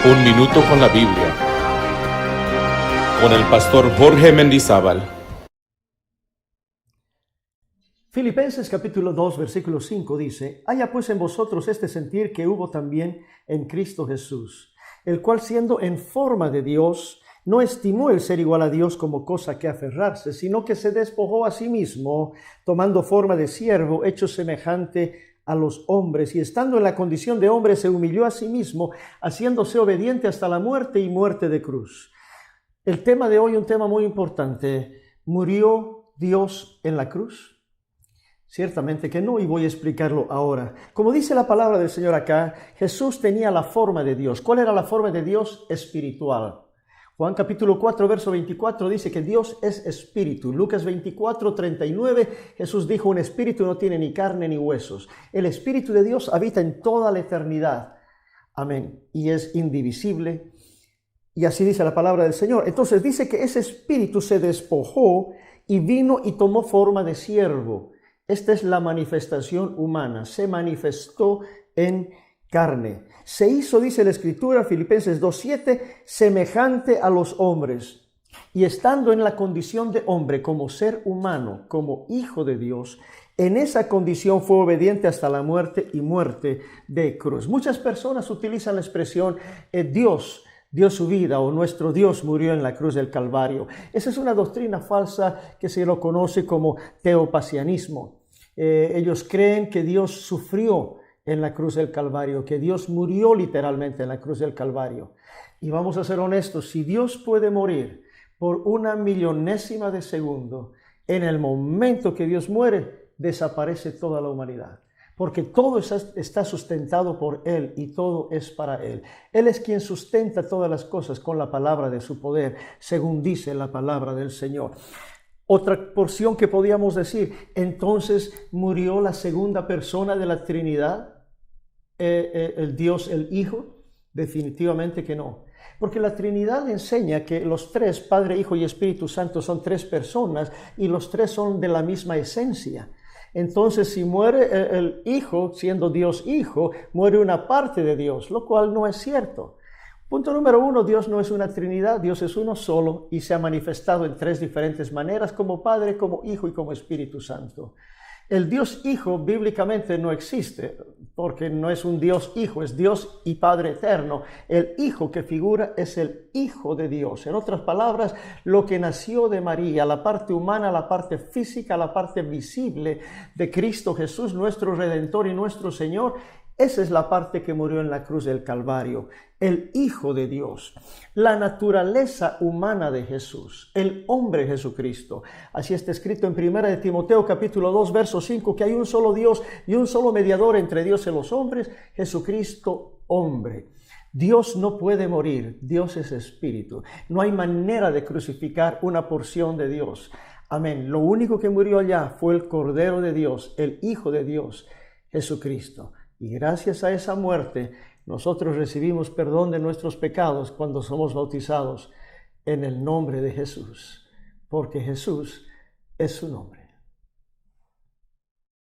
Un minuto con la Biblia, con el pastor Jorge Mendizábal. Filipenses capítulo 2, versículo 5 dice: haya pues en vosotros este sentir que hubo también en Cristo Jesús, el cual siendo en forma de Dios, no estimó el ser igual a Dios como cosa que aferrarse, sino que se despojó a sí mismo, tomando forma de siervo, hecho semejante a los hombres, y estando en la condición de hombre se humilló a sí mismo, haciéndose obediente hasta la muerte y muerte de cruz. El tema de hoy, un tema muy importante: ¿murió Dios en la cruz? Ciertamente que no, y voy a explicarlo ahora. Como dice la palabra del Señor acá, Jesús tenía la forma de Dios. ¿Cuál era la forma de Dios? Espiritual. Juan capítulo 4, verso 24 dice que Dios es espíritu. Lucas 24, 39, Jesús dijo: un espíritu no tiene ni carne ni huesos. El espíritu de Dios habita en toda la eternidad. Amén. Y es indivisible. Y así dice la palabra del Señor. Entonces dice que ese espíritu se despojó y vino y tomó forma de siervo. Esta es la manifestación humana. Se manifestó en carne. Se hizo, dice la Escritura, Filipenses 2:7, semejante a los hombres. Y estando en la condición de hombre, como ser humano, como hijo de Dios, en esa condición fue obediente hasta la muerte y muerte de cruz. Muchas personas utilizan la expresión Dios dio su vida, o nuestro Dios murió en la cruz del Calvario. Esa es una doctrina falsa que se lo conoce como teopasianismo. Ellos creen que Dios sufrió en la cruz del Calvario, que Dios murió literalmente en la cruz del Calvario. Y vamos a ser honestos: si Dios puede morir por una millonésima de segundo, en el momento que Dios muere, desaparece toda la humanidad. Porque todo está sustentado por Él y todo es para Él. Él es quien sustenta todas las cosas con la palabra de su poder, según dice la palabra del Señor. Otra porción que podíamos decir: entonces murió la segunda persona de la Trinidad, el Dios, el Hijo. Definitivamente que no. Porque la Trinidad enseña que los tres, Padre, Hijo y Espíritu Santo, son tres personas y los tres son de la misma esencia. Entonces, si muere el Hijo, siendo Dios Hijo, muere una parte de Dios, lo cual no es cierto. Punto número 1, Dios no es una Trinidad, Dios es uno solo y se ha manifestado en tres diferentes maneras: como Padre, como Hijo y como Espíritu Santo. El Dios Hijo bíblicamente no existe, porque no es un Dios Hijo, es Dios y Padre eterno. El Hijo que figura es el Hijo de Dios. En otras palabras, lo que nació de María, la parte humana, la parte física, la parte visible de Cristo Jesús, nuestro Redentor y nuestro Señor. Esa es la parte que murió en la cruz del Calvario, el Hijo de Dios, la naturaleza humana de Jesús, el hombre Jesucristo. Así está escrito en 1 de Timoteo capítulo 2, verso 5, que hay un solo Dios y un solo mediador entre Dios y los hombres, Jesucristo hombre. Dios no puede morir, Dios es espíritu. No hay manera de crucificar una porción de Dios. Amén. Lo único que murió allá fue el Cordero de Dios, el Hijo de Dios, Jesucristo. Y gracias a esa muerte, nosotros recibimos perdón de nuestros pecados cuando somos bautizados en el nombre de Jesús, porque Jesús es su nombre.